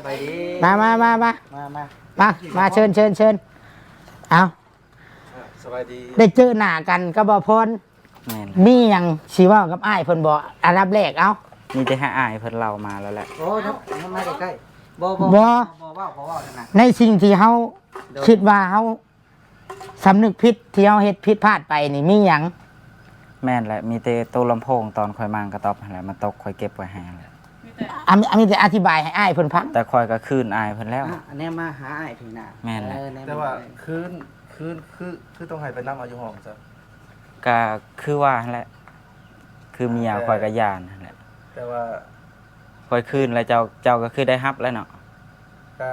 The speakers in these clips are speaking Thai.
บายดี มาเชิญเอาสบายดีได้เจอหน้ากันก็บ่พรมีหยังสิเว้ากับอ้ายเพิ่นบ่อันดับแรกเอ้ามีแต่ให้อายเพิ่นเล่ามาแล้วแหละโอ้ยมาใกล้ๆบ่นะในสิ่งที่เฮาคิดว่าเฮาสำนึกผิดที่เฮาเฮ็ดผิดพลาดไปนี่มีหยังแม่นแหละมีแต่ตู้ลำโพงตอนคอยมางกระต๊อบนั่นแหละมันตกคอยเก็บไว้ให้แหละมีแต่อธิบายให้อ้ายเพิ่นฟังแต่คอยก็คืนอายเพิ่นแล้วอันนี้มาหาอ้ายพี่น่ะแม่นแหละแต่ว่าคือต้องให้ไปนำเอาอยู่ห้องซะก็คือว่าแหละคือเมียคอยก็ย่านนั่นแหละแต่ว่าคอยคืนแล้วเจ้าก็คือได้รับแล้วเนาะก็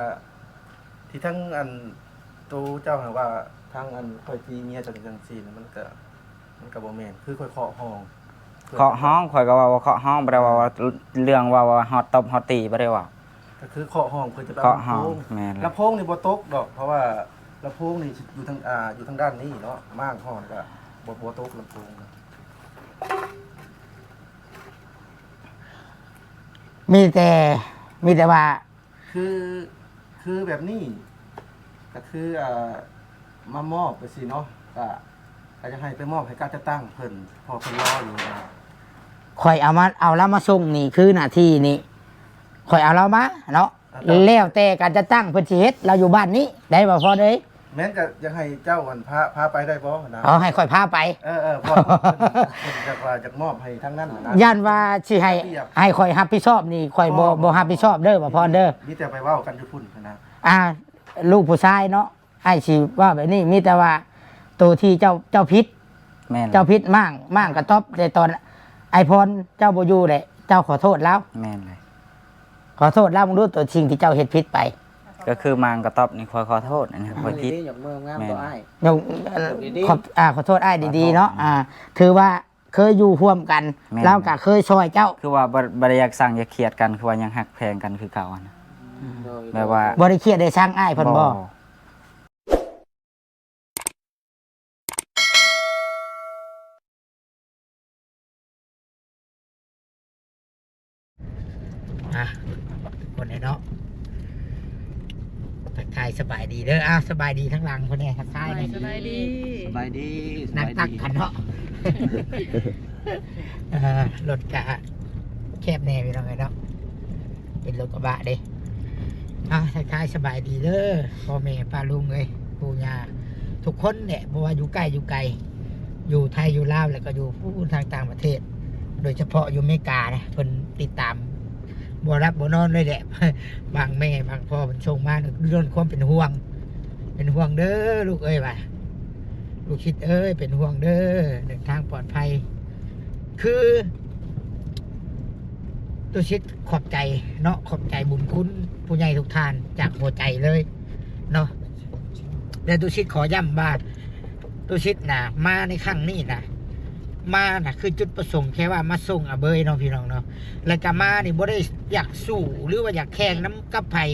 ที่ทั้งอันตู้เจ้าหาว่าทั้งอันคอยตีเมียจังซี่มันก็บ่แม่นคือคอยเคาะห้องคอยก็ว่าเคาะห้องบ่ได้ว่าเรื่องว่าฮอตตบฮอตตีบ่ได้ว่าก็คือเคาะห้องเพิ่นจะเคาะห้องแม่นลำโพงนี่บ่ตกดอกเพราะว่าลำโพงนี่อยู่ทางด้านนี้เนาะม่างห้องก็บ่ตกลำโพงมีแต่ว่าคือแบบนี้ก็คือมามอบไปสิเนาะก็จะให้ไปมอบให้การจะตั้งเพิ่นพอเพิ่นรออยู่นะข่อยเอาแล้วมาส่งนี่คือหน้าที่นี่ข่อยเอาแล้วมาเนาะแล้วแต่การจะตั้งเพิ่นสิเฮ็ดเราอยู่บ้านนี้ได้บ่พอเด้ยแม้นก็ยังให้เจ้าวันพาไปได้บ่นะอ๋อให้ข่อยพาไปพอเพิ่นจะมอบให้ทั้งนั้นนะย่านว่าสิให้ข่อยรับผิดชอบนี่ข่อยบ่รับผิดชอบเด้อบ่พอเด้อมีแต่ไปเว้ากันอยู่พุ่นนะลูกผู้ชายเนาะอ้ายสิว่าแบบนี้มีแต่ว่าตัวที่เจ้าพิษแม่นเจ้าพิษมั่งกระทบในตอนไอพรเจ้าบ่อยู่เลยเจ้าขอโทษแล้วแม่นเลยขอโทษแล้วมึงรู้ตัวสิ่งที่เจ้าเฮ็ดผิดไปก็คือมางกระต๊อบนี่ขอโทษอันนี้ขอผิดยกมืองามตัวอ้ายขอโทษอ้ายดีๆเนาะถือว่าเคยอยู่ร่วมกันแล้วก็เคยช่วยเจ้าคือว่าบ่ได้อยากสั่งอยากเครียดกันคือว่ายังฮักแพงกันคือเก่านะแบบว่าบ่ได้เครียดได้สร้างอ้ายเพิ่นบ่คนไหนเนาะทักทายสบายดีเด้อสบายดีทั้งหลังคนนี้ทักทายสบายดีนักตักกันเนาะรถกะแคบแน่พี่น้องไงเนาะเป็นรถกระบะเด้ทักทายสบายดีเด้อพ่อแม่ป้าลุงเลยปู่ย่าทุกคนเนี่ยเพราะว่าอยู่ใกล้อยู่ไกลอยู่ไทยอยู่ลาวแล้วก็อยู่ผู้ทางต่างประเทศโดยเฉพาะอยู่อเมริกานะเพิ่นติดตามบ่รับบ่นอนเลยแหละบางแม่บางพ่อมันชงมาเรื่องความเป็นห่วงเด้อลูกเอ้ยว่ะลูกคิดเอ้ยเป็นห่วงเด้อเดินทางปลอดภัยคือตัวชิดขอบใจเนาะขอบใจบุญคุณผู้ใหญ่ทุกท่านจากหัวใจเลยเนาะและตัวชิดขอย้ำว่าตัวชิดนะมาในครั้งนี้นะมาน่ะคือจุดประสงค์แค่ว่ามาส่งเบยน้องพี่น้องเนาะแล้วก็มานี่บ่ได้อยากสู้หรือว่าอยากแข่งน้ำกับไผ่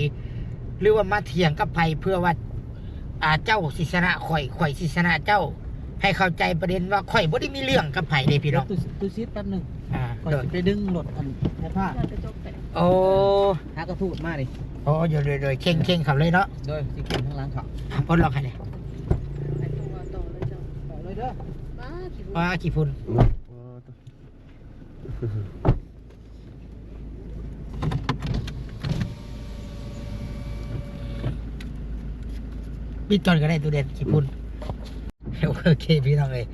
หรือว่ามาเถียงกับไผ่เพื่อว่าเจ้าศิษณะข่อยศิษณะเจ้าให้เข้าใจประเด็นว่าข่อยบ่ได้มีเรื่องกับไผ่เลยพี่น้องตุซิดแป๊บนึงข่อยไปดึงรถอันแค่ผ้าโอ้หากระทูดมาดิโอ้อยู่เลยเข่งขับเลยเนาะโดยสิเข่งทั้งหลังเขาพ้นหรอกใครเนี่ยต่อเลยเด้อว่ากี่พุ่นปิดก่อนก็ได้ตัวเด็ดกี่พุ่นโอเคพี่น้องเลย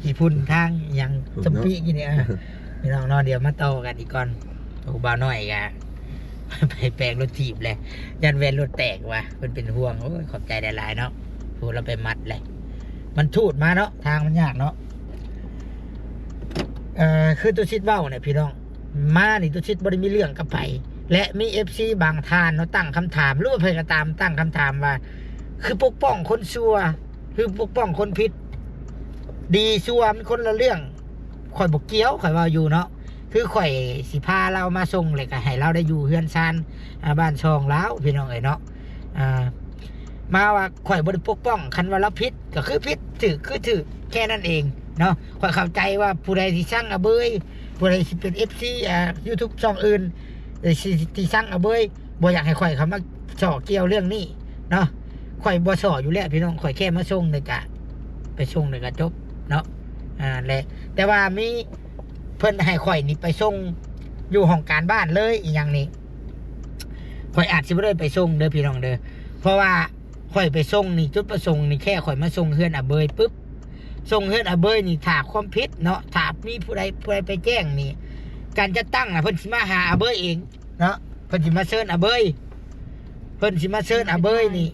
กี่พุ่นทางยังจมปีกี่เนี่ยพี่น้องนอนเดี๋ยวมาต่อกันอีกก่อนตัวบ่าวน้อยกะไปแปลงรถถีบเลยยันเวนรถแตกว่ะมันเป็นห่วงโอ้ยขอบใจหลายๆเนาะพูดเราไปมัดเลยมันทูดมาเนาะทางมันยากเนาะคือตัวชิดเบ้าเนี่ยพี่น้องมานี่ตัวชิดบริมีเรื่องกับไผ่และมีFCบางท่านเนาะตั้งคำถามหรือว่าเพื่อนก็ตามตั้งคำถามว่าคือปกป้องคนชั่วคือปกป้องคนผิดดีชั่วมันคนละเรื่องข่อยบอกเกี้ยวข่อยว่าอยู่เนาะคือข่อยสิพาเรามาส่งเลยก็ให้เราได้อยู่เฮือนซานบ้านช่องแล้วพี่น้องเอ๋ยเนาะมาว่าข่อยบริปกป้องคันว่าเราผิดก็คือผิดถือคือถือแค่นั้นเองเนาะข่อยเข้าใจว่าผู้ใดที่สร้างเบยผู้ใดที่เป็น FC YouTube ช่องอื่นที่สร้างเบย บ่อยากให้ข่อยเขามาส่อเกี่ยวเรื่องนี้เนาะข่อยบ่ส่ออยู่แล้วพี่น้องข่อยแค่มาส่งเลยกะไปส่งเลยกะจบเนาะแหละแต่ว่ามีเพิ่นให้ข่อยนี่ไปส่งอยู่ห้องการบ้านเลยอีหยังนี่ข่อยอาจสิบ่ได้ไปส่งเด้อพี่น้องเด้อเพราะว่าข่อยไปส่งนี่จุดประสงค์นี่แค่ข่อยมาส่งเฮือนอาเบยปุ๊บส่งเฮือนอาเบยนี่ถ้าความผิดเนาะถ้ามีผู้ใดไปแจ้งนี่การจะตั้งน่ะเพิ่นสิมาหาอาเบยเองเนาะเพิ่นสิมาเชิญอาเบยเพิ่นสิมาเชิญอาเบยนี่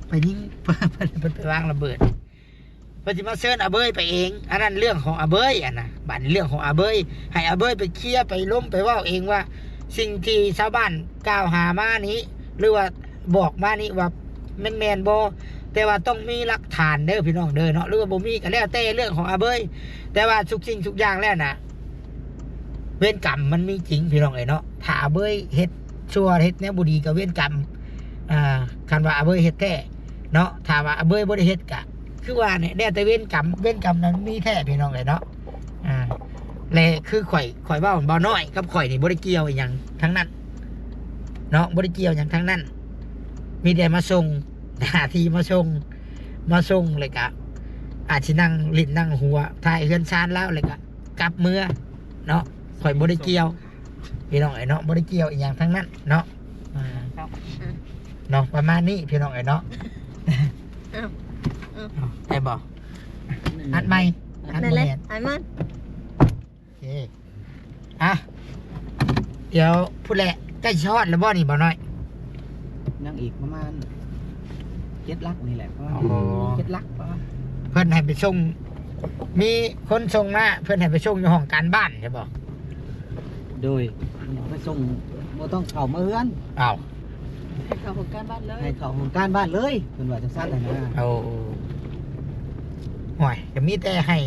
ไปยิงเพิ่นไปวางระเบิดเพิ่นสิมาเชิญอาเบยไปเองอันนั้นเรื่องของอาเบยอันน่ะบัดนี้เรื่องของอาเบยให้อาเบยไปเคลียร์ไปล้มไปเว้าเองว่าสิ่งที่ชาวบ้านกล่าวหามานี้หรือว่าบอกมานี้ว่าแม่นบ่แต่ว่าต้องมีหลักฐานเด้อพี่น้องเด้อเนาะหรือว่าบ่มีก็แล้วแต่เรื่องของอาเบยแต่ว่าทุกสิ่งทุกอย่างแล้วน่ะเวรกรรมมันมีจริงพี่น้องเอ้ยเนาะถ้าอาเบยเฮ็ดชั่วเฮ็ดแนวบ่ดีก็เวรกรรมคันว่าอาเบยเฮ็ดแท้เนาะถ้าว่าอาเบยบ่ได้เฮ็ดก็คือว่าเนี่ยแล้วแต่เวรกรรมนั้นมีแท้พี่น้องเอ้ยเนาะและคือข่อยเว้าบ่น้อยกับข่อยนี่บ่ได้เกี่ยวอีหยังทั้งนั้นเนาะบ่ได้เกี่ยวหยังทั้งนั้นมีแต่มาส่งหน้าที่มาส่งเลยกะอาจสินั่งลิ้นนั่งหัวถ่ายเฮือนชานแล้วเลยกะกลับเมื่อเนาะข่อยบ่ได้เกี่ยวพี่น้องไอ้เนาะบ่ได้เกี่ยวอีหยังทั้งนั้นเนาะเนาะประมาณนี้พี่น้องไอ้เนาะได้บ่อัดใหม่อัด นั่น บ่ แหละ แม่น อันมัน โอเคเดี๋ยวพูดแหละใกล้ชอดแล้วบ่นี่บ่น้อย ยังอีกประมาณ7 ลักนี่แหละประมาณ อ๋อ 7 ลักประมาณ เพิ่นให้ไปส่งมีคนส่งมาเพิ่นให้ไปส่งอยู่ห้องการบ้านใช่บ่ โดยไปส่งบ่ต้องเข้ามาเฮือน อ้าว ให้เขาของการบ้านเลย ให้เข้าของการบ้านเลยเพิ่นว่าจังซั่นน่ะนะ เอาห่วยก็มีแต่ให้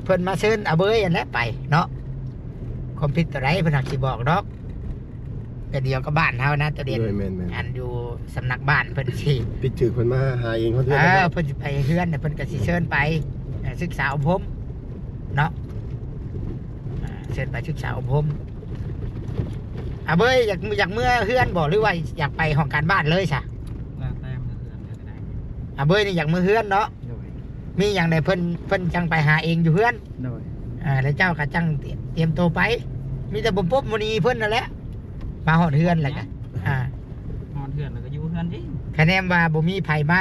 เพิ่นมาเชิญอาเบยอันนั้นไปเนาะคอมพิวเตอร์ไรเพิ่นหักสิบอกดอกแต่เดียวก็บ้านเฮานะตัวเด่น โดยแม่น อันอยู่สำนักบ้านเพิ่นสิ ปิดถือคนมาหาเองเขาเทื่อ เพิ่นสิไปเฮือนเนี่ยเพิ่นก็สิเชิญไปศึกษาอบรมเนาะเชิญไปศึกษาอบรมอาเบยอยากเมื่อเฮือนบ่หรือว่าอยากไปห้องการบ้านเลยซะ แล้วแต่มันเฮือนก็ได้ อาเบยนี่อยากเมื่อเฮือนเนาะ โดย มีอย่างใดเพิ่นจังไปหาเองอยู่เฮือน โดย แล้วเจ้าก็จังเตรียมตัวไป มีแต่บ่ปุ๊บมื้อนี้เพิ่นนั่นแหละมาฮอดเฮือนแหละกันนอนเฮือนแล้วก็อยู่เฮือนดิ คะแนนว่าบ่มีไผมา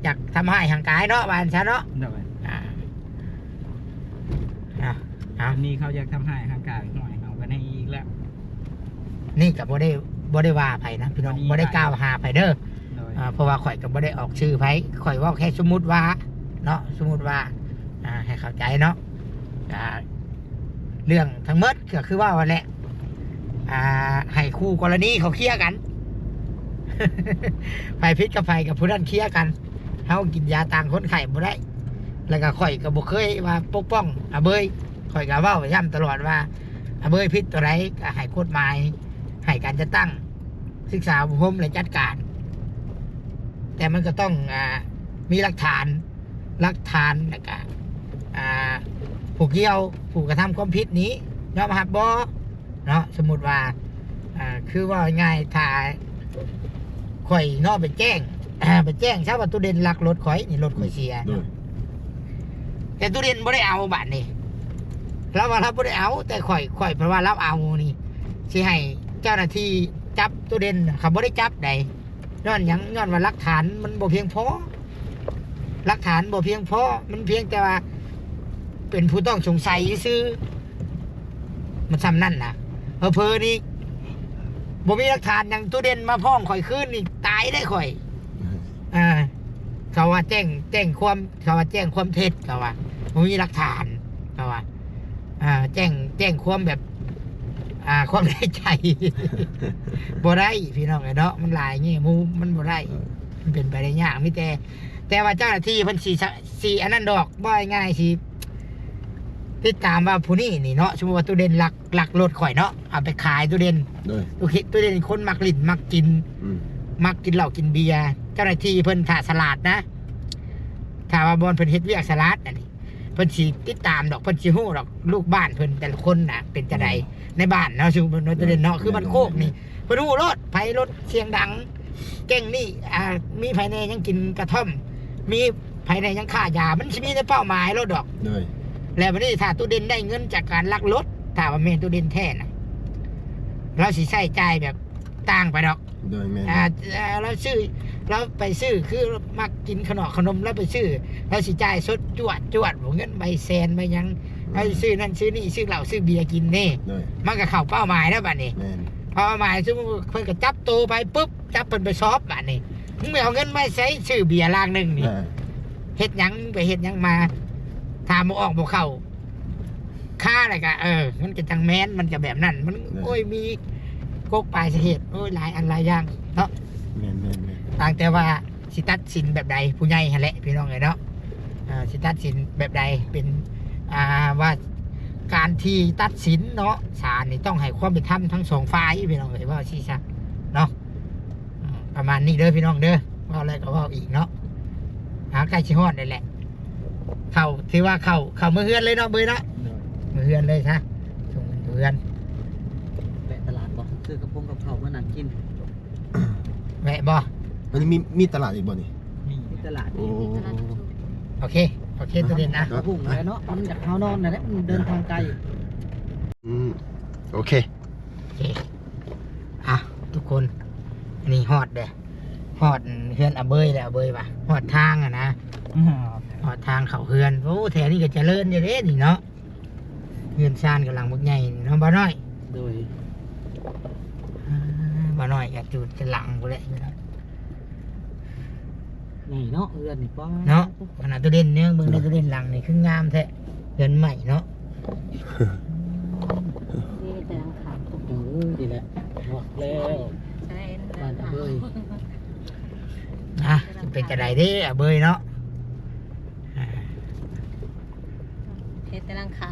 อยากทำให้ห่างกายเนาะว่าอันซะเนาะ โดย เอา อันนี้เขาอยากทำให้ห่างกายหน่อยเอากันให้อีกแล้ว นี่ก็บ่ได้ว่าไผนะพี่น้องบ่ได้กล่าวหาไผเด้อ โดย เพราะว่าข่อยก็บ่ได้ออกชื่อไผข่อยเว้าแค่สมมุติว่าเนาะสมมุติว่าให้เข้าใจเนาะเรื่องทั้งหมดก็คือว่าวันแหละให้คู่กรณีเขาเคลียร์กัน ไฟพิษกับไฟกับผู้นั้นเคลียร์กันเฮากินยาต่างคนไข้บ่ได้ แล้วก็ข่อยก็บ่เคยว่าปกป้องอาเบยข่อยก็เว้าย้ำตลอดว่าอาเบยพิษตัวใดก็ให้กฎหมายให้การจะตั้งศึกษาอบรมและจัดการ แต่มันก็ต้องมีหลักฐานแล้วก็ผู้เกี่ยวผู้กระทำความผิดนี้ยอมรับบ่เนาะสมมุติว่าคือว่าง่ายถ้าข่อยนอกไปแจ้ง ไปแจ้งชาวว่าตู้เด่นลักรถข่อยนี่รถข่อยเสีย โดย แต่ตู้เด่นบ่ได้เอาบัตรนี่เราว่าเราบ่ได้เอาแต่ข่อยเพราะว่าเราเอานี่สิให้เจ้าหน้าที่จับตู้เด่นเขาบ่ได้จับใดย้อนหยังย้อนว่าหลักฐานมันบ่เพียงพอหลักฐานบ่เพียงพอมันเพียงแต่ว่าเป็นผู้ต้องสงสัยซื่อมันซ้ำนั่นนะเพอนี่บ่มีหลักฐานอย่างตู้เด่นมาพ้องข่อยคืนนี่ตายได้ข่อยเขาว่าแจ้งความเท็จเขาว่าบ่มีหลักฐานเขาว่าแจ้งความแบบความในใจ บ่ได้พี่น้องไอ้เนาะมันหลายงี้มูมันบ่ได้มันเป็นไปได้ยากมีแต่ว่าเจ้าหน้าที่เพิ่นสิอันนั้นดอกบ่ง่ายสิติดตามว่าผู้นี้นี่เนาะสมมุติว่าตู้เด่นลักรถข่อยเนาะเอาไปขายตู้เด่น โดย ตู้เด่นคนมักลิ้นมักกิน มักกินเหล้ากินเบียร์เจ้าหน้าที่เพิ่นถ่าสลัดนะถ้าว่าบอลเพิ่นเฮ็ดเวียกสลัดอันนี้เพิ่นสิติดตามดอกเพิ่นสิฮู้ดอกลูกบ้านเพิ่นแต่ละคนน่ะเป็นจังได ในบ้านเนาะชื่อรถตัวเด่นเนาะคือมันโคกนี่เพิ่นฮู้รถไผรถเสียงดังเก่งนี่มีภายในยังกินกระท่อมมีภายในยังฆ่ายามันสิมีในเป้าหมายรถดอก โดย แล้ววันนี้ถ้าตู้เด่นได้เงินจากการลักรถถ้าว่าแม่นตู้เด่นแท้น่ะเราสิใช้จ่ายแบบต่างไปดอก โดยแม่น เราซื้อเราไปซื้อคือมักกินขนมแล้วไปซื้อเราสิจ่ายสดจวดเงินใบแสนใบยังเราสิซื้อนั่นซื้อนี่ซื้อเหล้าซื้อเบียร์กินนี่ โดย มันก็เข้าเป้าหมายแล้วบัดนี้ แม่น เป้าหมายซึ่งเพิ่นก็จับตัวไปปุ๊บจับเพิ่นไปสอบบัดนี้มึงไม่เอาเงินมาใช้ซื้อเบียร์ลางหนึงนี่ เฮ็ดหยังไปเฮ็ดหยังมาถามบ่ออกบ่เข้าค่าอะไรก็มันก็จังแม้นมันจะแบบนั้นมันโอ้ยมีกกปลายสาเหตุโอ้ยหลายอันหลายอย่างเนาะ แม่นแม่นแม่น ต่างแต่ว่าสิตัดสินแบบใดผู้ใหญ่หั่นแหละพี่น้องเอ้ยเนาะสิตัดสินแบบใดเป็นว่าการที่ตัดสินเนาะศาลนี่ต้องให้ความเป็นธรรมทั้งสองฝ่ายพี่น้องเอ้ยว่าสิซะเนาะประมาณนี้เด้อพี่น้องเด้อว่าอะไรก็ว่าอีกเนาะหาใกล้ชิฮอดได้แหละเข้าถือว่าเข้ามือเฮือนเลยเนาะเบยเนาะมือเฮือนเลยซะส่งมือเฮือน แวะตลาดบ่ซื้อกระพงกับข้าวมานั่งกิน แวะบ่ อันนี้มีตลาดอีกบ่นี่ มีตลาด โอ้ โอเคตัวเด่นนะ กระพงแล้วเนาะมันอยากเฮานอนน่ะแหละมันเดินทางไกล โอเค โอเคทุกคนนี่ฮอดเด้อฮอดเฮือนเบยแล้วเบยว่ะฮอดทางนะฮอดทางเขาเฮือนโอ้แถวนี้ก็เจริญอยู่เด้นี่เนาะเฮือนซานกำลังบักใหญ่เนาะบ่น้อย โดย บ่น้อยก็จุดจะหลังบ่แหละ นี่เนาะเอื้อนนี่ป้า เนาะขนาดตัวเด่นเนี่ยเบิ่งในตัวเด่นหลังนี่คืองามแท้เฮือนใหม่เนาะ นี่แต่ลังขาด ดีแหละบอกแล้ว ใช่ บ้านเบย จะเป็นจะไดเด้เบยเนาะ เพชรแต่ลังขา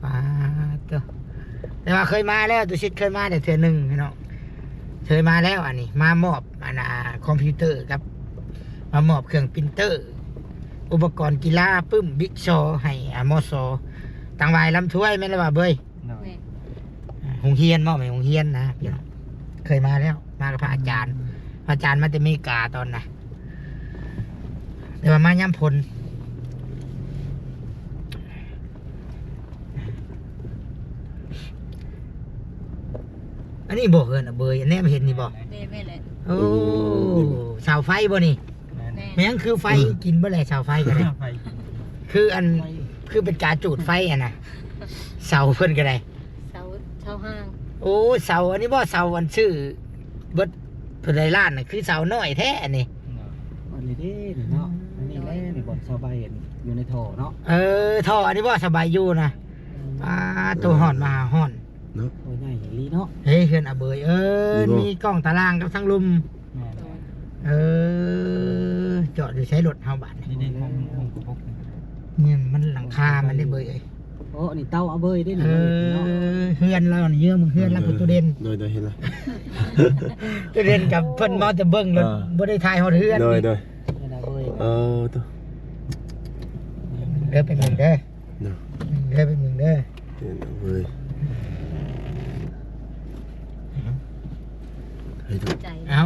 ป้าตัวแต่ว่าเคยมาแล้วตัวชิดเคยมาแต่เทื่อหนึงพี่น้องเคยมาแล้วอันนี้มามอบคอมพิวเตอร์ครับมามอบเครื่องปรินเตอร์ อุปกรณ์กีฬาปึ้มบิ๊กโชให้มอสอตังวายลำถ้วยแม่นเลยว่าเบย เนาะ แม่ หงเฮียนมอบให้หงเฮียนนะพี่น้องเคยมาแล้วมากับพระอาจารย์พระอาจารย์มาแต่อเมริกาตอนน่ะแต่ว่ามาย่ำพลอันนี้บอกเอินเบยอันนี้ไม่เห็นนี่บอก แม่เลย โอ้เสาไฟบ่นี่ แม่ แม่งคือไฟกินบ่เลยเสาไฟกันเลย ไฟ คือคือเป็นการจูดไฟอ่ะนะเสาเพิ่นก็ได้ เสาห้าง โอ้เสาอันนี้บ่เสาอันชื่อเบิดเพิ่นได้ล้านน่ะคือเสาน้อยแท้อันนี้ อันนี้เด้นี่เนาะอันนี้แหละนี่บ่อนชาวบ้านอยู่ในท่อเนาะ ท่ออันนี้บ่สบายอยู่นะตัวห่อนมาหาห่อน เนาะ โอ้ยใหญ่ลีเนาะ เฮ้ยเฮือนอาเบยดีบ่ มีกล้องตารางกับทั้งลุม จอดอยู่ใช้รถเฮาบัด นี่ในห้องกระพง เนี่ยมันหลังคามันได้เบยเอ้ย โอ้นี่เต้าเอาเบยได้นี่เนาะ เฮือนเรานี่เยอะมึงเฮือนเราคือตัวเด่น โดยเห็นแล้ว ตัวเด่นกับเพิ่นมาแต่เบิ่งรถบ่ได้ถ่ายฮอดเฮือน โดย นี่ นี่นะเบย ตัว เด้อไปมึงเด้อ เนาะ เด้อไปมึงเด้อ เห็นเอาเว้ยให้ดู ใจ เอา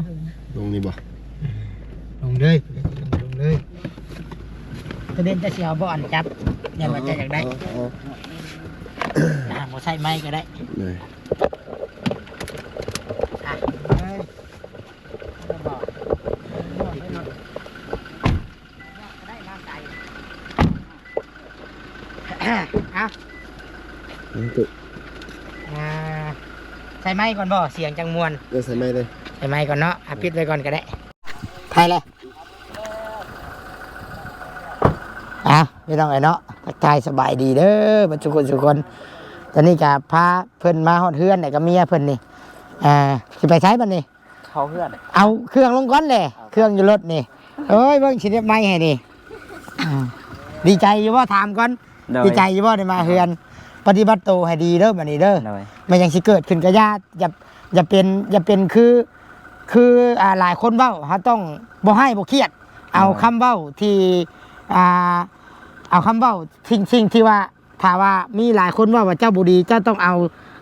ลงนี่บ่ ลงเลยลงเลยตัวเด่นจะสิเอาบ่อนจับอย่าว่าจะอยากได้บ่ใส่ไม้ก็ได้ เลย เอา ตุ๊ ใส่ไม้ก่อนบ่เสียงจังมวน เดี๋ยวใส่ไม้เลย ใส่ไม้ก่อนเนาะปิดไว้ก่อนก็ได้ไทยเลยไม่ต้องไอ้เนาะทักทายสบายดีเด้อบรรจุคนสุคนตอนนี้กับพาเพิ่นมาฮอดเฮือนเนี่ยกับเมียเพิ่นนี่สิไปใช้บัดนี้ เขาเพื่อน เอาเครื่องลงก่อนเลยเครื่องอยู่รถนี่เอ้ยเบิ่งสิได้ไม้ให้นี่ดีใจอยู่บ่ถามก่อนดีใจอยู่บ่ได้มาเฮือนปฏิบัติตัวให้ดีเด้อบัดนี้เด้อไม่ยังสิเกิดขึ้นก็อย่าเป็นคือหลายคนเว้าเฮาต้องบ่ให้บ่เครียดเอาคำเว้าที่เอาคำเว้าสิ่งที่ว่า ถ้าว่ามีหลายคนว่าเจ้าบุรีเจ้าต้องเอา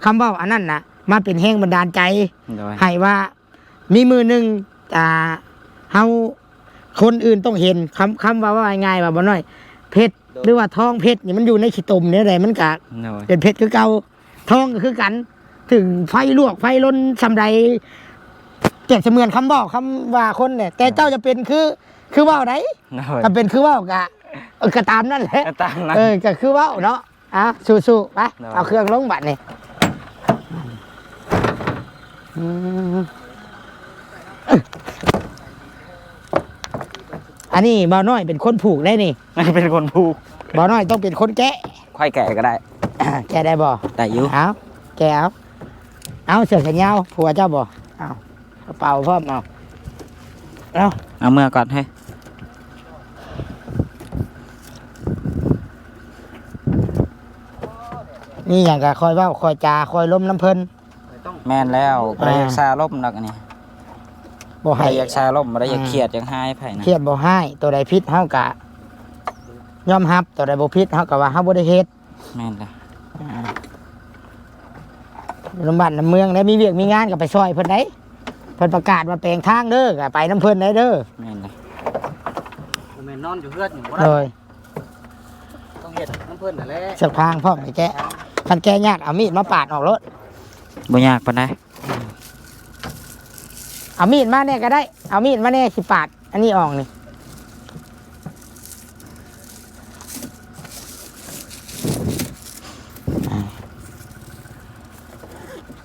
คำเว่าอันนั้นนะมาเป็นแห้งบันดาลใจ โดย ให้ว่ามีมือหนึ่งเฮาคนอื่นต้องเห็นคำว่าง่ายๆว่าบ่น้อยเพชรหรือว่าทองเพชรนี่มันอยู่ในขี้ตุ่มเนี่ยแหละมันกะ โดย เป็นเพชรคือเก่าทองก็คือกัน ถึงไฟลวกไฟล้นสำใดเจ็บเสมือนคำบอกคำว่าคนเนี่ยแต่เจ้าจะเป็นคือว่าวไหน โดย ก็เป็นคือว่าวกะก็ตามนั่นแหละ ก็ตามนั้น ก็คือว่าวเนาะสู้ๆไป ได้ เอาเครื่องลงบัดนี่อืมอันนี้บ่าวน้อยเป็นคนผูกได้นี่ เป็นคนผูก บ่าวน้อยต้องเป็นคนแกะ ค่อยแก่ก็ได้ แกะได้บ่ ได้อยู่ เอาแกะเอาเสื้อแขนยาวผัวเจ้าบ่เอากระเป๋าพร้อมเอา เอาเมื่อก่อนให้ นี่อย่างก็คอยเว้าคอยจาคอยล้มน้ำเพิ่น แม่นแล้วบ่ได้อยากซาล่มดอกอันนี้ บ่ ใคร ให้ อยากซาล่มบ่ได้อยากเครียดอยากหายไผนะ เครียดบ่ให้ตัวใดผิดเฮากะยอมรับตัวใดบ่ผิดเฮาก็ว่าเฮาบ่ได้เฮ็ด แม่นละ น้ำบ้านน้ำเมืองได้มีเวียกมีงานก็ไปซอยเพิ่นได้เพิ่นประกาศว่าแปลงทางเด้อก็ไปน้ำเพิ่นได้เด้อ แม่นละ ผมนอนอยู่เพื่อนอยู่บ่ได้ โดย ต้องเฮ็ดน้ำเพิ่นนั่นแหละ สักพางพร้อมไปแกะคันแกะยากเอามีดมาปาดออกรถ บ่ยากปานใด เอามีดมาเนี่ยก็ได้เอามีดมาเนี่ยสิปาดอันนี้ออกนี่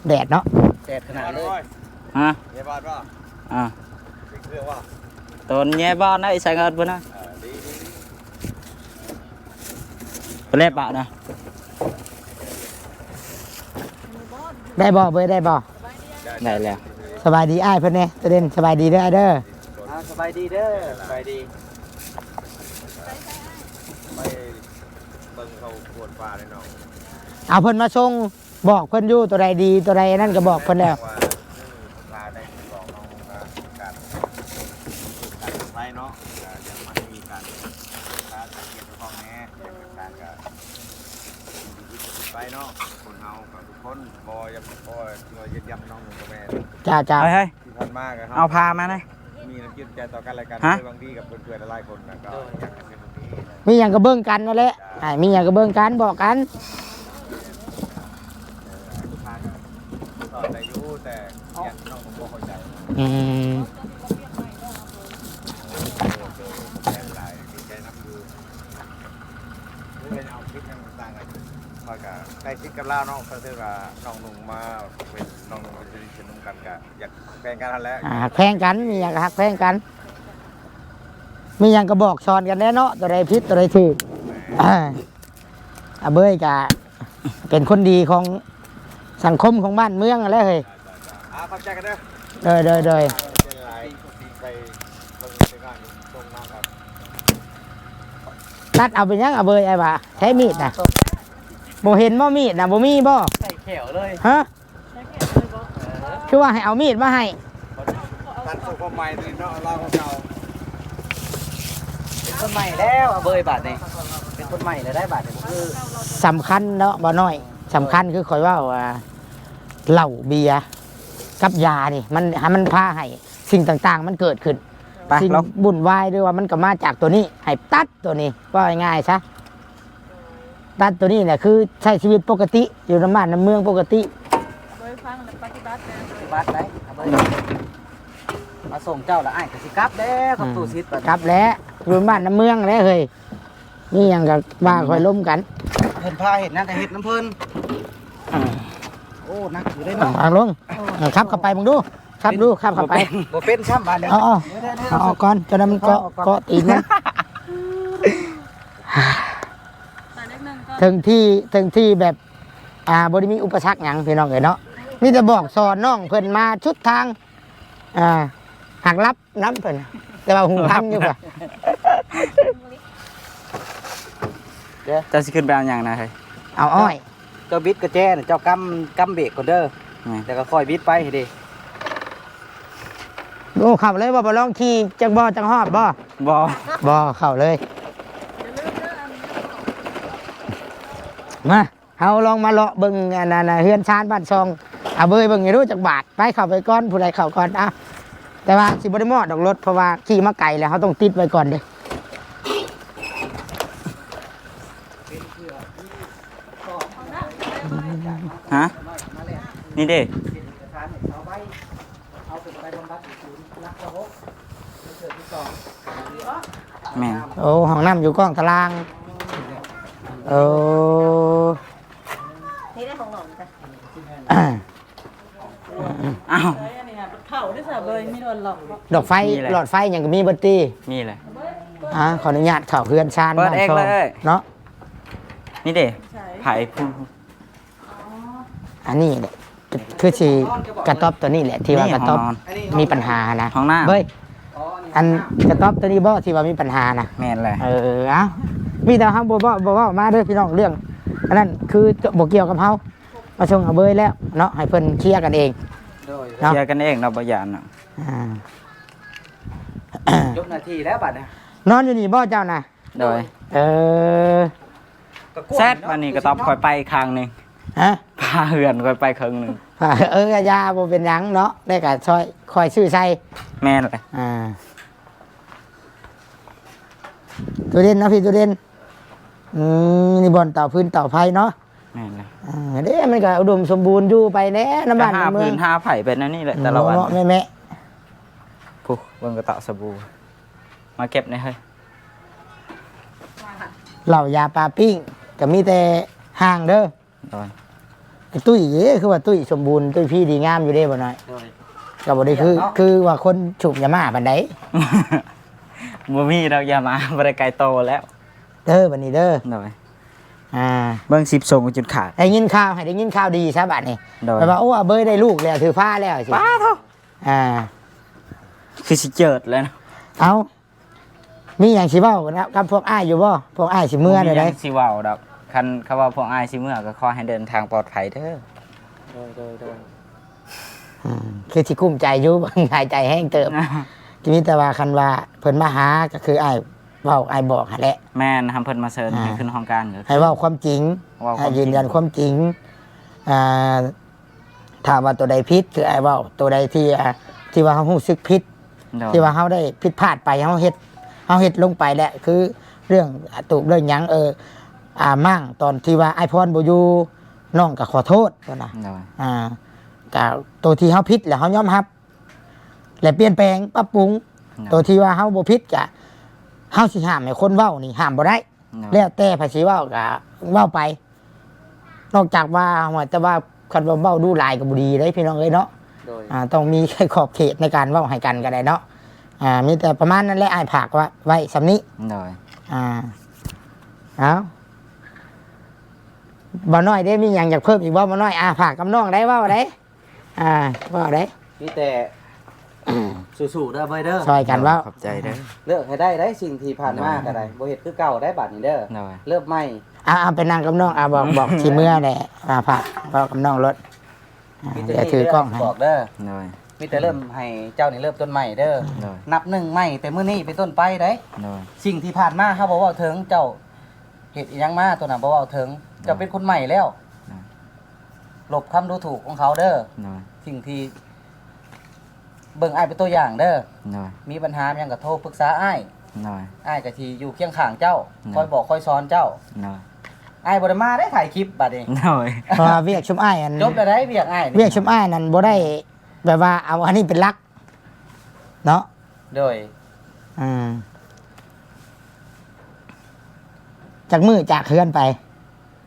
แดดเนาะ แดดขนาดเลย ฮะ เยบาดว่า อ่า เครื่องว่า ตนแย่บ้านได้ใส่เงินบ่นะไปเล็บปะนะ ได้บ่เบยได้บ่ ได้แล้ว สบายดีอ้ายเพิ่นเนี่ยตัวเด่นสบายดีเด้ออ้ายเด้อ สบายดีเด้อสบายดี ไปเบิ่งเขาปวดปลาเลยเนาะ เอาเพิ่นมาส่งบอกเพิ่นอยู่ตัวใดดีตัวใดนั่นก็บอกเพิ่นแล้ว ว่าปลาได้บอกน้องการไปเนาะยังไม่มีการปลาสังเกตของแน่การก็ไปเนาะคนเฮากับทุกคนบ่ยังบ่ยึดยับน้องหนุ่มกับแม่ จ้า เฮ้ย ที่ผ่านมาก็ เอาพามาเลย มีน้ำจิ้มใจต่อกันรายการ ฮะ บางทีกับเพื่อนๆหลายคนนะก็อยากจะเป็นแบบนี้ มีหยังก็เบิ่งกันนั่นแหละมีหยังก็เบิ่งกันบอกกัน ทุกท่านสอนได้อยู่แต่อยากน้องผมบ่เข้าใจ อืม แต่หลายดีใจน้ำอยู่เป็นเอาคลิปต่างๆกันพอกับได้คลิปกับล่าน้องเขาเรียกว่าน้องนุ่งมาเป็นน้องนุ่งเป็นสนิทกันกับอยากแบ่งกันทันแล้ว หักแพงกันมีหยังก็หักแพงกัน มีหยังก็บอกสอนกันแน่เนาะตัวใดผิดตัวใดถูกเบยกะเป็นคนดีของสังคมของบ้านเมืองอะไรเฮ้ย ขอบใจกันเด้อ เด้อ เป็นหลายไปเบิ่งในงานตรงน้องครับ ตัดเอาไปยังเบยไอ้บ่าใช้มีดนะบ่เห็นบ่มีดนะบ่มีบ่ ใส่แขวเลย ฮะคือว่าให้เอามีดมาให้ ตัดสู่ความใหม่เลยเนาะเราของเรา เป็นคนใหม่แล้วเบยบาทนี่เป็นคนใหม่แล้วได้บาทนี่คือ สำคัญเนาะบ่น้อยสำคัญคือคอยว่าเหล้าเบียร์กับยานี่มันพาให้สิ่งต่างๆ มันเกิดขึ้น ไป สิ่ง ลอง บุ่นวายด้วยว่ามันก็มาจากตัวนี้ให้ตัดตัวนี้ว่าง่ายๆซะตัดตัวนี้เนี่ยคือใช้ชีวิตปกติอยู่ในบ้านในเมืองปกติ ปฏิบัติได้เบยมาส่งเจ้าละอ้ายก็สิกลับเด้อกับตู้ซิดบัดนี้ ครับแล้วอยู่ในบ้านในเมืองแล้วเฮ้ยนี่ยังกับว่าคอยล้มกัน เพิ่นพาเฮ็ดนั่นก็เฮ็ดน้ำเพิ่นโอ้นักอยู่ได้เนาะ วางลงครับเข้าไปมึงดูครับดูครับเข้าไป บ่เป็นซ้ำบาดนี้ เอาเอา เดี๋ยวๆๆ เอาออกก่อนจนนั้นมันเกาะตีนมันถึงที่แบบบริมีอุปสรรคหยังพี่น้องเอ๋ยเนาะมีแต่บอกสอนน้องเพิ่นมาชุดทางหักลับน้ำเพิ่นแต่ว่าหูพังอยู่ป่ะ จะสิขึ้นไปเอาอย่างนะเฮ้ย เอาอ้อย เจ้าบิดกระแจน่ะเจ้ากำเบรกก่อนเด้อ นี่ แล้วก็ค่อยบิดไปให้ดิ โอ้ขับเลยบ่ลองขี่จักบ่จังฮอดบ่ บ่ บ่เข้าเลย มาเฮาลองมาเลาะเบิ่งอันนั้นน่ะเฮือนชานบ้านซองเอาเบยเบิ่งให้รู้จักบาทไปเข้าไปก่อนผู้ใดเข้าก่อนอ่ะแต่ว่าสิบ่ได้มอดดอกรถเพราะว่าขี่มาไกลแล้วเฮาต้องติดไว้ก่อนเด้ ฮะนี่เด้ เอาไปบำบัดศูนย์รักษาโรคเกิดที่สอง แม่น โอ้ห้องน้ำอยู่กล้องตารางโอ้ นี่ได้ของหนอนจ้ะ อ้าว เข้าด้วยสะเบยไม่โดนหลอก ดอกไฟหลอดไฟยังก็มีเบิดตี้ มีเลย ขออนุญาตเข้าเฮือนชาน เปิด บ้าน เอง ซอง เลย เนาะ นี่เด้ไผ่ผู้ อันนี้แหละคือสิกระต๊อบตัวนี้แหละที่ว่ากระต๊อบมีปัญหานะ ห้องน้ำ เบ้ยอันกระต๊อบตัวนี้บ่ที่ว่ามีปัญหานะ แม่นเลย เอ้ามีแต่เฮาบ่ว่ามาเด้อพี่น้องเรื่องอันนั้นคือบ่เกี่ยวกับเฮามาส่งเอาเบยแล้วเนาะให้เพิ่นเคลียร์กันเอง โดย เนาะ เคลียร์กันเองเราบ่ยานเนาะ อ่า ยกนาทีแล้วบัดเนี่ย นอนอยู่นี่บ่เจ้าน่ะ โดย เออ แซดวันนี้ก็ตอบคอยไปอีกครั้งหนึง ฮะ พาเหือนคอยไปครึ่งหนึง ยาบ่เป็นหยังเนาะได้ก็ช่วยคอยซื้อใส่ แม่นเลย ตัวเด่นเนาะพี่ตัวเด่นนี่บ่อนเต่าพื้นเต่าไผ่เนาะ แม่นเลย เด้มันก็อุดมสมบูรณ์อยู่ไปแน่น้ำบ้าน ห้า น้ำเมือ พื้ ง นห้าไผ่เป็นนั่นนี่แหละแต่ละวัน เนาะแม่ ผู้เบิ่งกระเตาะสบู่มาเก็บในอยเฮ้ย เหล่ายาปลาปิ้งก็มีแต่ห่างเด้อ โดย ไอ้ตุ้ยเอ้คือว่าตุ้ยสมบูรณ์ตุ้ยพี่ดีงามอยู่เด้บ่น้อย โดย ก็บ่ได้คือว่าคนฉุบยามาปานใด บ่มีเราอย่ามาบ่ได้ไกลโตแล้ว เด้อบัดนี้เด้อ โดย อ่า เบิ่ง10ส่งจนขาด ได้ยินข่าวให้ได้ยินข่าวดีซะบัดนี้ โดย แปลว่าโอ้อาเบยได้ลูกแล้วถือผ้าแล้วสิ ป้าเท่า อ่า คือสิเจิดแล้วนะ เอามีอย่างสิเว้านะกับพวกอ้ายอยู่บ่พวกอ้ายสิเมื่อเด้อ บ่ ได้ หยังสิเว้าดอกคันเขาว่าพวกอ้ายสิเมื่อก็ขอให้เดินทางปลอดภัยเด้อ โดย คือสิกุ้มใจอยู่ บางหายใจแห้งเติมทีนี้แต่ว่าคันว่าเพิ่นมาหาก็คืออ้ายเว้าอ้ายบอกหั่นแหละ แม่นทำเพิ่นมาเชิญให้ขึ้นห้องการก็ ให้เว้าความจริง เว้าความจริง ให้ยืนยันความจริงอ่าถ้าว่าตัวใดผิดคืออ้ายเว้าตัวใดที่ว่าเฮารู้สึกผิด โดย ที่ว่าเฮาได้ผิดพลาดไปเฮาเฮ็ดลงไปแหละคือเรื่องตูบเรื่องหยังมั่งตอนที่ว่าไอพรบ่อยู่น้องก็ขอโทษว่านะ โดย ก็ตัวที่เฮาผิดแล้วเฮายอมรับ และเปลี่ยนแปลงปรับปรุง ตัวที่ว่าเฮาบ่ผิดก็เฮาสิห้ามให้คนเว้านี่ห้ามบ่ได้ แล้วแต่ภาษีเว้าก็เว้าไป นอกจากว่าแต่ว่าคันว่าเว้าดูหลายก็บ่ดีเด้พี่น้องเอ้ยเนาะ โดย ต้องมีขอบเขตในการเว้าให้กันก็ได้เนาะมีแต่ประมาณนั้นแหละอ้ายผากว่าไว้สำนี้ โดย เอาบ่น้อยได้มีอย่างอยากเพิ่มอีกบ่บ่น้อยผากกับน้องได้เว่าได้เว่าได้ มีแต่สู้ๆเด้อเบยเด้อ ซอยกันเว่า ขอบใจเด้อ เลิกให้ได้สิ่งที่ผ่านมาก็ได้บ่เฮ็ดคือเก่าได้บัดนี้เด้อ โดย เริ่มใหม่ เอาไปนั่งกับน้องบอกที่เมื่อแหละผากบอกกับน้องรถ มีแต่ เดี๋ยวถือกล้องให้ บอกเด้อ โดย มีแต่เริ่มให้เจ้านี่เริ่มต้นใหม่เด้อ โดย นับหนึ่งใหม่แต่มื้อนี้เป็นต้นไปได้ โดย สิ่งที่ผ่านมาเฮาบ่เว้าถึงเจ้าเฮ็ดอีหยังมาตัวนั้นบ่เว้าถึงเจ้าเป็นคนใหม่แล้วหลบคำดูถูกของเขาเด้อ โดย สิ่งที่เบิ่งอ้ายเป็นตัวอย่างเด้อ โดย มีปัญหาหยังก็โทรปรึกษาอ้าย โดย อ้ายก็สิอยู่เคียงข้างเจ้า อืม คอยบอกคอยสอนเจ้า โดย อ้ายบ่ได้มาได้ถ่ายคลิปบัดนี้ โดย เพราะว่าเวียกชุมอ้ายอัน จบแล้วได้เวียกอ้ายนี่ เวียกชุมอ้ายนั่นบ่ได้แบบว่าเอาอันนี้เป็นหลัก เนาะ โดย จากมือจากเฮือนไป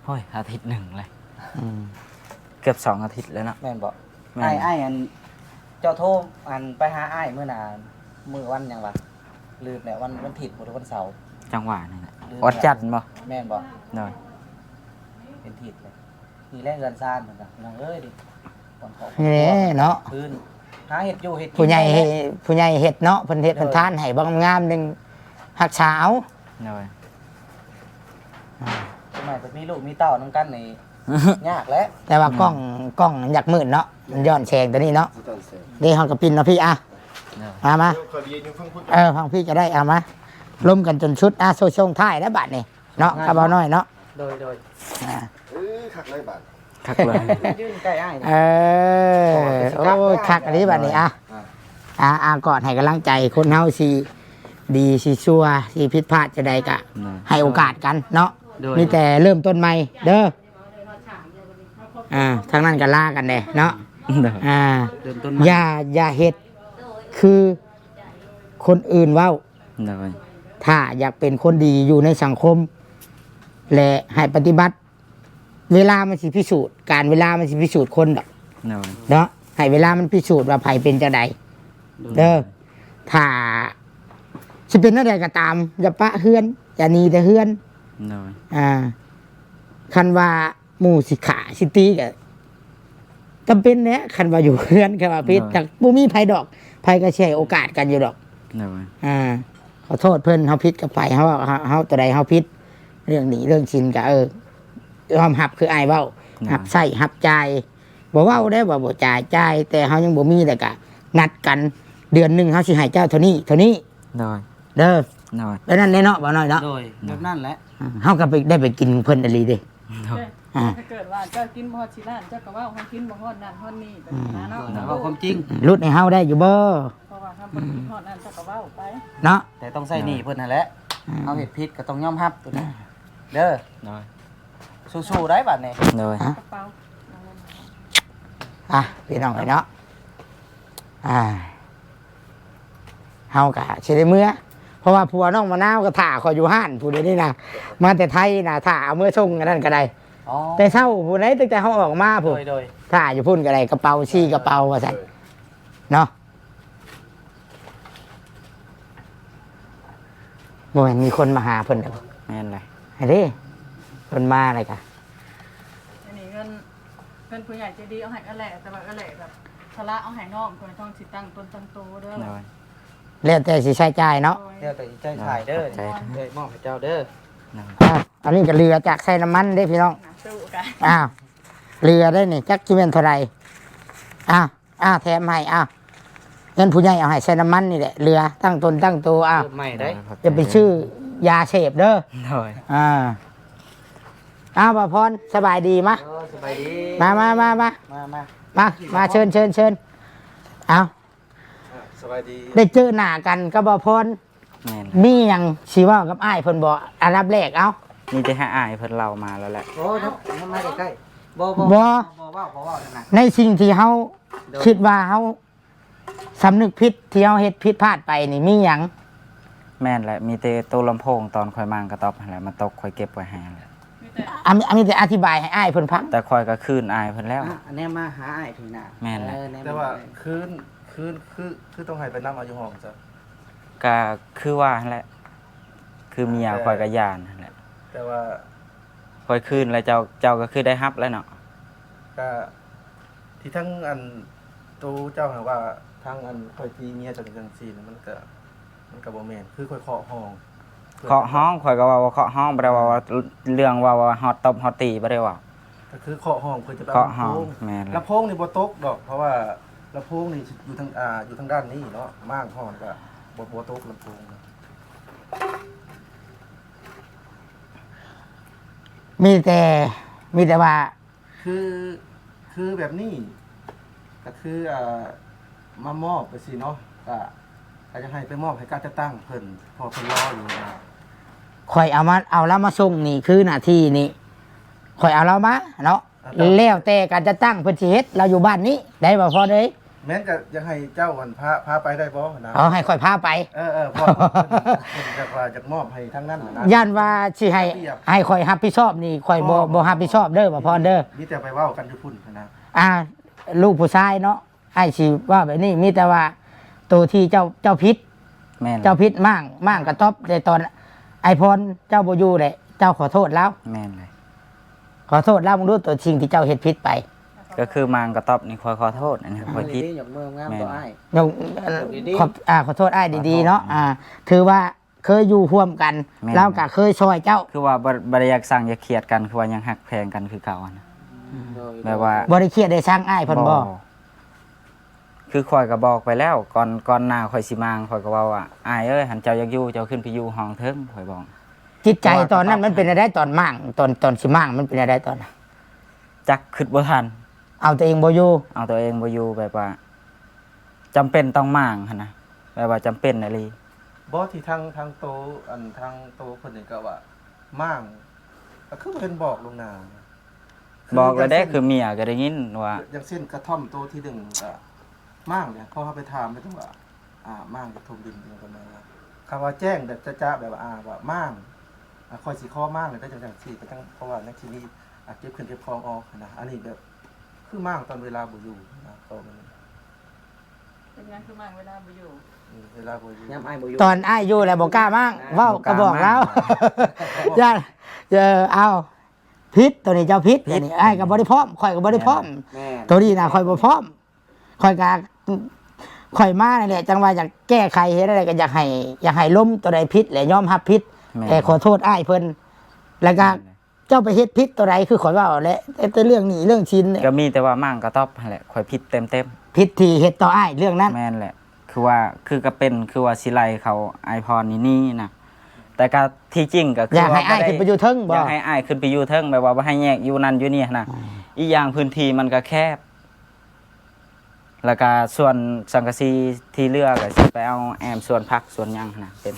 โอ้ยอาทิตย์หนึ่งเลย เกือบ2 อาทิตย์แล้วเนาะ แม่นบ่ แม่น อ้ายอันเจ้าโทรอันไปหาอ้ายมื้อหน้ามื้อวันหยังวะลืมแล้ววันผิดบ่หรือวันเสาร์ จังหวะนี่แหละวัดจันทร์บ่ แม่นบ่ โดย เป็นผิดเลยนี่แรงเงินซ่านเหมือนกันน้องเอ้ยดิตอนเขา นี่เนาะ พื้นหาเห็ดอยู่เห็ดกิน ผู้ใหญ่ ได้ ผู้ใหญ่เฮ็ดเนาะเพิ่นเฮ็ดเพิ่นทานให้บ่งามๆหนึงหักษาเอา โดย สมัยเพิ่นมีลูกมีเต้านํกันนี่ ยากแล้ว แต่ว่ากล้องอยากมืดเนาะมันย้อนแสงตัวนี้เนาะ สิตันเสร็จ เดี๋ยวเฮาก็ปินเนาะพี่อ่ะ โดย มา เดี๋ยวขอดีอยู่เพิ่งพูด ฟังพี่จะได้เอามาล้มกันจนชุดโซช่วงท้ายแล้วบัดนี่เนาะกระเบาน้อยเนาะ โดย อ่า คักเลยบาด คักเลย ยืนใกล้อ้าย เออโอ้คักอันนี้บัดนี้อ่ะกอดให้กำลังใจคนเฮาสิดีสิชั่วสิผิดพลาดจะใดกะ ให้โอกาสกันเนาะ โดย มีแต่เริ่มต้นใหม่เด้อทางนั้นก็ลากันเด้เนาะ โดย เริ่มต้น อย่าเฮ็ดคือคนอื่นเว้า โดย ถ้าอยากเป็นคนดีอยู่ในสังคม และให้ปฏิบัติ เวลามันสิพิสูจน์การเวลามันสิพิสูจน์คนดอก โดย เนาะให้เวลามันพิสูจน์ว่าไผเป็นจังใดเด้อถ้าสิเป็นจังใดก็ตาม อย่าปะเฮือน อย่าหนีแต่เฮือน โดย คันว่าหมู่สิขาสิตีก็จำเป็นแหละคันว่าอยู่เฮือนคันว่าพิษจากบ่มีไผดอกไผก็สิให้โอกาสกันอยู่ดอก โดย ขอโทษเพิ่นเฮาผิดกับไผเฮาตัวใดเฮาผิดเรื่องนี้เรื่องชินก็ยอมรับคืออ้ายเว้ารับใช้รับจ่ายบ่เว้าได้บ่จ่ายแต่เฮายังบ่มีแต่ก็นัดกันเดือนหนึงเฮาสิให้เจ้าเท่านี้ โดย เด้อ โดย แล้วนั่นแน่เนาะบ่น้อยเนาะ โดยแบบนั้นแหละ เฮาก็ไปได้ไปกินเพิ่นอีหลีเด้ โดย ถ้าเกิดว่าเจ้ากินบ่ฮอดสิล้านเจ้าก็เว้าให้กินบ่ฮอดนั่นฮอดนี่แบบนี้นะเนาะ แต่ว่าความจริง รุดให้เฮาได้อยู่บ่ เพราะว่าถ้าบ่กินฮอดนั่นเจ้าก็เว้าไป เนาะ แต่ต้องใส่หนี้เพิ่นนั่นแหละเอาเฮ็ดผิดก็ต้องยอมรับตัวนี้เด้อ โดย สู้ๆได้บัดนี้ โดย กระเป๋า พี่น้องเนาะเฮาก็สิได้เมื่อเพราะว่าผัวน้องมะนาวก็ถ่าขอยอยู่ห้านผู้เดียวนี่นะมาแต่ไทยนะถ่าเอาเมื่อส่งกันนั่นก็ได้ อ๋อ แต่เช้าผู้ใดตั้งแต่เฮาออกมา โด ผู้ ยโดย ถ่าอยู่พุ่นก็ได้กระเป๋าซี่กระเป๋าว่าซั่นเนาะบ่แม่นมีคนมาหาเพิ่นดอก แม่นเลย อันนี้เพิ่นมาอะไรกะ อันนี้เงินผู้ใหญ่ใจดีเอาให้แหละแต่ว่าแหละแบบทะละเอาให้น้องเพิ่นต้องสิตั้งต้นตั้งโตเด้อ โดย แล้วแต่สิใช้จ่ายเนาะ เดี๋ยวแต่ใจถ่ายเด้อเด้อมอบให้เจ้าเด้อ อันนี้ก็เรือจากใส่น้ำมันเด้พี่น้อง สู้กัน เรือได้นี่จักจิเมนเท่าไรแถมให้เงินผู้ใหญ่เอาให้ใส่น้ำมันนี่แหละเรือตั้งตนตั้งตัว เริ่มใหม่ได้ จะไปชื่อยาเสพเด้อ โดย บ่พรสบายดีมะ สบายดี มาเชิญเอา สบายดี ได้เจอหน้ากันก็บ่พร แม่น มีหยังสิเว่ากับอ้ายเพิ่นบ่อันดับแรกเอา นี่จะให้อายเพิ่นเล่ามาแล้วแหละ โอ้ยมาใกล้ๆบ่ บ่ ว่านะ ในสิ่งที่เฮาคิดว่าเฮาสำนึกผิดที่เฮาเฮ็ดผิดพลาดไปนี่มีหยัง แม่นแหละมีแต่ตัวลำโพงตอนข่อยมางกระต๊อบนั่นแหละมันตกข่อยเก็บไว้ให้แหละ มีแต่ อันนี้จะอธิบายให้อ้ายเพิ่นฟัง แต่ข่อยก็คืนอายเพิ่นแล้ว อันนี้มาหาอ้ายถึงหน้า แม่นแหละ แต่ว่าคือต้องให้ไปนำเอาอยู่ห้องจ้ะ ก็คือว่าหั่นแหละคือเมียข่อยก็ย่านนั่นแหละ แต่ว่า ข่อยคืนแล้วเจ้าก็คือได้รับแล้วเนาะ ก็ที่ทั้งอันตูเจ้าหาว่าทั้งอันคอยตีเมียจังซี่มันก็บ่แม่นคือคอยเคาะห้อง เคาะห้องข่อยก็ว่าเคาะห้องบ่ได้ว่าเรื่องว่าฮอตตบฮอตตีบ่ได้ว่า ก็คือเคาะห้องเพื่อจะไป เคาะห้ ลำ อง โพง แม่นแหละ ลำโพงนี่บ่ตกดอก เพราะว่าลำโพงนี่อยู่ทางอยู่ทางด้านนี้เนาะม่างห้องก็บ่ตกลำโพงนะ มีแต่ว่า คือแบบนี้ก็คือมามอบไปสิเนาะก็จะให้ไปมอบให้การจะตั้งเพิ่นพอเพิ่นรออยู่นะ ข่อยเอาแล้วมาส่งนี่คือหน้าที่นี่ข่อยเอาแล้วมาเนาะแล้วแต่การจะตั้งเพิ่นสิเฮ็ดเราอยู่บ้านนี้ได้บ่พอเด้ย แม้นก็จะให้เจ้าวันพาไปได้บ่นะ เอาให้ข่อยพาไป พ่อเพิ่นจะว่าจะมอบให้ทั้งนั้นนะ ย่านว่าสิให้ข่อยรับผิดชอบนี่ข่อยบ่รับผิดชอบเด้อบ่พอเด้อ มีแต่ไปเว้ากันอยู่พุ่นนะ ลูกผู้ชายเนาะไอ้สิว่าแบบนี้มีแต่ว่าตัวที่เจ้าพิษ แม่น เจ้าพิษมั่งกระต๊อบในตอนไอพรเจ้าบ่อยู่เลยเจ้าขอโทษแล้ว แม่นเลย ขอโทษแล้วมึงรู้ตัวสิ่งที่เจ้าเฮ็ดผิดไป ก็คือมางกระต๊อบนี่ข่อยขอโทษอันนี้ข่อยผิด ยกมืองามตัวอ้าย ยกขอโทษไอ้ายดีๆเนาะถือว่าเคยอยู่ร่วมกัน แล้วก็เคยช่วยเจ้า คือว่าบ่ได้อยากสั่งอยากเครียดกันคือว่ายังหักแพงกันคือเก่าอะนะแบบว่า บริเครียดได้สร้างอ้ายเพิ่นบ่ คือข่อยก็บอกไปแล้วก่อนหน้าข่อยสิมางข่อยก็เว้าว่าอ้ายเอ้ยหันเจ้าอยากอยู่เจ้าขึ้นไปอยู่ห้องเทิงข่อยบอก จิตใจตอนนั้นมันเป็นอะไรตอนมั่งตอนสิมั่งมันเป็นอะไรตอนนั้น จักคิดบ่ทัน เอาตัวเองบ่อยู่ เอาตัวเองบ่อยู่แบบว่าจำเป็นต้องมางหั่นนะแบบว่าจำเป็นอะลี บ่ที่ทางโตอันทางโตเพิ่นนี่ก็ว่ามั่งก็คือเพิ่นบอกลงหน้า บอกแล้วได้คือเมียก็ได้ยินว่า อย่างเช่นกระท่อมโตที่1ก็มั่งเนี่ยพอเขาไปถามไปถึงว่ามั่งกระทมดินเป็นกันมาคำว่าแจ้งแบบจ๊ะๆแบบว่ามั่งคอยสิข้อมั่งเลยได้จังซี่ไปจังเพราะว่าในที่นี้เก็บขึ้นเก็บคองออกนะอันนี้แบบคือมั่งตอนเวลาบ่อยู่นะโตมัน เป็นงานคือมากเวลาบ่อยู่ เวลาบ่อยู่ ยามอ้ายบ่อยู่ ตอนอ้ายอยู่แล้วบ่กล้ามั่งเว้าก็บอกแล้ว ย่าเอาพิษตัวนี้เจ้าพิษอันนี้อ้ายก็บ่ได้พร้อมข่อยก็บ่ได้พร้อม แม่น ตัวนี้น่ะข่อยบ่พร้อมข่อยก็ข่อยมานี่แหละจังว่าอยากแก้ไขเฮ็ดอะไรก็อยากให้ล้มตัวใดพิษและยอมรับพิษ แม่น แต่ขอโทษอ้ายเพิ่นแล้วก็เจ้าไปเฮ็ดพิษตัวใดคือข่อยเว้าแหละแต่เรื่องนี้เรื่องชินเนี่ย ก็มีแต่ว่ามั่งกระต๊อบนั่นแหละข่อยผิดเต็ม พิษที่เฮ็ดต่ออ้ายเรื่องนั้น ๆแม่นแหละ คือว่าคือก็เป็นคือว่าสิไลเขาไอพรนี่นะแต่ก็ที่จริงก็คือ อยากให้ ว่ อ้ายขึ้นไปอยู่เทิง อ บ่ ยากให้อ้ายขึ้นไปอยู่เทิงแบบว่าบ่ให้แยกอยู่นั่นอยู่นี่นะอีกอย่างพื้นที่มันก็แคบ แล้วก็ส่วนสังกะสีที่เหลือก็สิไปเอาแอมส่วนพักส่วนหยังนะเป็น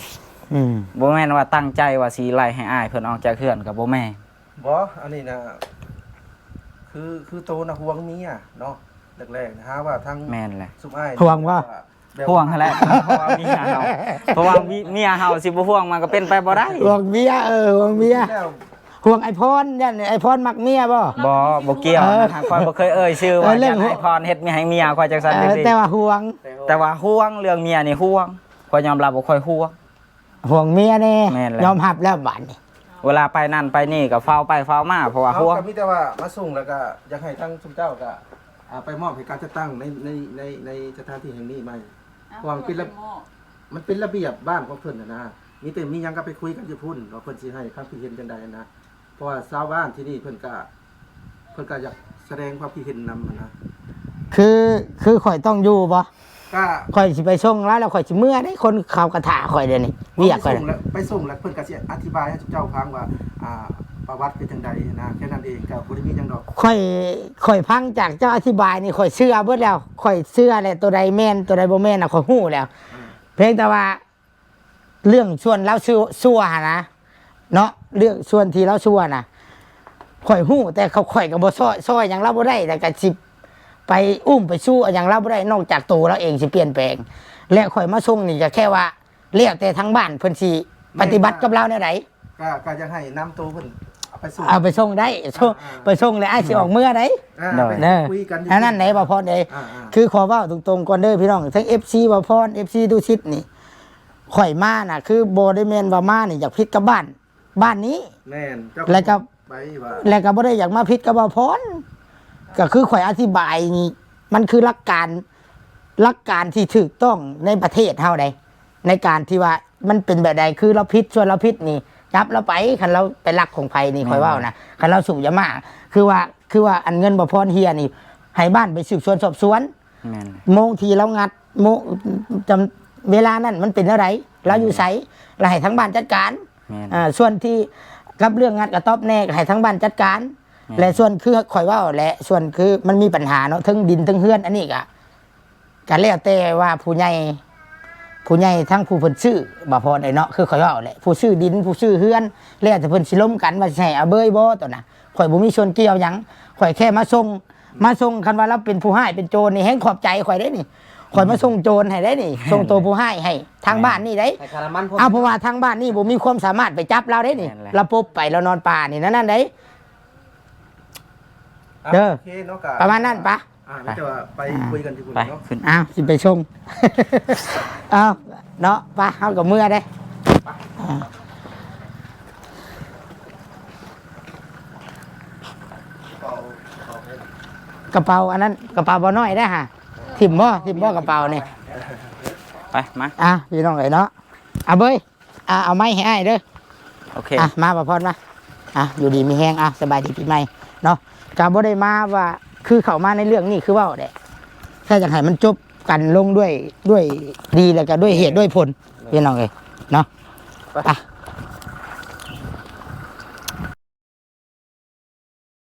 อืม บ่แม่นว่าตั้งใจว่าสิไล่ให้อ้ายเพิ่นออกจากเฮือนก็บ่แม่น บ่อันนี้นะคือโตนะห่วงเมียเนาะแรกๆนะฮะว่าทั้ง แม่นแหละ ซุมอ้าย ห่วงว่า แบบ ห่วงหั่นแหละเพราะว่าเมียเฮาเพราะว่าเมียเฮาสิบ่ห่วงมันก็เป็นไปบ่ได้ ห่วงเมียห่วงเมีย แล้ว ห่วงไอพรยันไอพรมักเมียบ่ บ่เกี่ยวนะฮะข้อยบ่เคยเอ่ยชื่อว่า เรื่ อ อง ยากให้พรเฮ็ดมีให้เมียข้อยจังซั่นจังซี่ แต่ว่าห่วง แต่ว่าห่วงเรื่องเมียนี่ห่วงข้อยยอมรับว่าข้อยห่วง ห่วงเมียแน่ แม่นแล้ว ยอมรับแล้วบัดนี้ เวลาไปนั่นไปนี่ก็เฝ้าไปเฝ้ามาเพราะว่า เขา ห่วง ก็มีแต่ว่ามาส่งแล้วก็อยากให้ทั้งซุมเจ้าก็ไปมอบให้การจัดตั้งในสถานที่แห่งนี้ใหม่ วางเป็นระ มันเป็นระเบียบบ้านของเพิ่นนะมีแต่มีหยังก็ไปคุยกันอยู่พุ่นว่าเพิ่นสิให้ความคิดเห็นจังใดนะเพราะว่าชาวบ้านที่นี่เพิ่นก็อยากแสดงความคิดเห็นนำนะ คือข่อยต้องอยู่บ่ ก็ ข่อยสิไปส่งแล้วข่อยสิเมื่อได้คนเขากระถาข่อยเดี๋ยวนี้เวียกข่อย ไปส่งแล้วเพิ่นก็สิอธิบายให้เจ้าฟังว่าประวัติเป็นจังใดนะแค่นั้นเองก็บ่ได้มีหยังดอก ข่อยพังจากเจ้าอธิบายนี่ข่อยเชื่อเบิดแล้วข่อยเชื่อแหละตัวใดแม่นตัวใดบ่แม่นน่ะข่อยฮู้แล้ว เพียงแต่ว่าเรื่องชวนแล้วชั่วนะเนาะเรื่องชวนที่เราชั่วนะข่อยหู้แต่เขาข่อยกับบ่ซอยอย่างเราบ่ได้แต่ก็สิไปอุ้มไปสู้อย่างเราบ่ได้นอกจากตัวเราเองสิเปลี่ยนแปลง และข่อยมาส่งนี่ก็แค่ว่าเรียกแต่ทั้งบ้านเพิ่นสิปฏิบัติกับเราแนวใด ก็อยากให้นำตัวเพิ่นเอาไปส่ง เอาไปส่งได้ไปส่งแล้วอ้ายสิออกเมื่อใด ไป เด้อ คุยกันยู่ อันนั้นไหนบ่พอใด คือขอเว้าตรงๆก่อนเด้อพี่น้องทั้ง FC บ่พร FC ดูชิดนี่ข่อยมาน่ะคือบ่ได้แม่นว่ามานี่อยากพิษกับบ้านนี้ แม่นเจ้า แล้วก็ ไปว่า แล้วก็บ่ได้อยากมาพิษกับบ่พรก็คือข่อยอธิบายนี่มันคือหลักการที่ถูกต้องในประเทศเฮาใดในการที่ว่ามันเป็นแบบใดคือเราพิษชวนเราพิษนี่จับเราไปคันเราไปลักของไผนี่ข่อยเว้านะคันเราสูบยามาคือว่าอันเงินบ่พรเฮียนี่ให้บ้านไปสืบสวนสอบสวน แม่น โมงทีแล้วงัดโมงจำเวลานั้นมันเป็นอะไรเราอยู่ไสเราให้ทั้งบ้านจัดการ แม่น ส่วนที่กับเรื่องงัดกระต๊อบแน่ก็ให้ทั้งบ้านจัดการ ม่น และส่วนคือข่อยว่าและส่วนคือมันมีปัญหาเนาะทั้งดินทั้งเฮือนอันนี้ก็แล้วแต่ว่าผู้ใหญ่ทั้งผู้เพิ่นซื้อบ่พอได้เนาะคือข่อยว่าแหละผู้ซื้อดินผู้ซื้อเฮือนแล้วแต่เพิ่นสิล้มกันว่าสิให้เอาเบยบ่ตัวน่ะข่อยบ่มีส่วนเกี่ยวหยังข่อยแค่มาส่งคันว่าเราเป็นผู้ให้เป็นโจรนี่แฮงขอบใจข่อยได้นี่ข่อยมาส่งโจรให้ได้นี่ส่งตัวผู้ให้ทางบ้านนี่ได้ ให้คารามันพวก เอาเพราะว่าทางบ้านนี่บ่มีความสามารถไปจับเราได้นี่ แม่นแหละ เราปุ๊บไปเรานอนป่านี่นั่นได้ เด้อ โอเคเนาะก็ ประมาณนั้นปะ นี่จะว่าไปคุยกันที่คุณ ไป เนาะ ขึ้น อ้าวสิไปชง เอาเนาะปะเฮากับเมื่อได้อ่ากระเป๋าอันนั้นกระเป๋าบ่น้อยได้ฮะทิมบ่กระเป๋านี่ ไปมา พี่น้องเอ้ยเนาะเอาเบยเอาไม้ให้อ้ายเด้อ โอเค มาบ่พรมาอยู่ดีมีแฮงสบายดีปีใหม่เนาะก็บ่ได้มาว่าคือเข้ามาในเรื่องนี้คือเว้าแหละแค่อยากให้มันจบกันลงด้วยดีแล้วก็ด้วยเหตุด้วยผลพี่น้องเอ้ยเนาะไป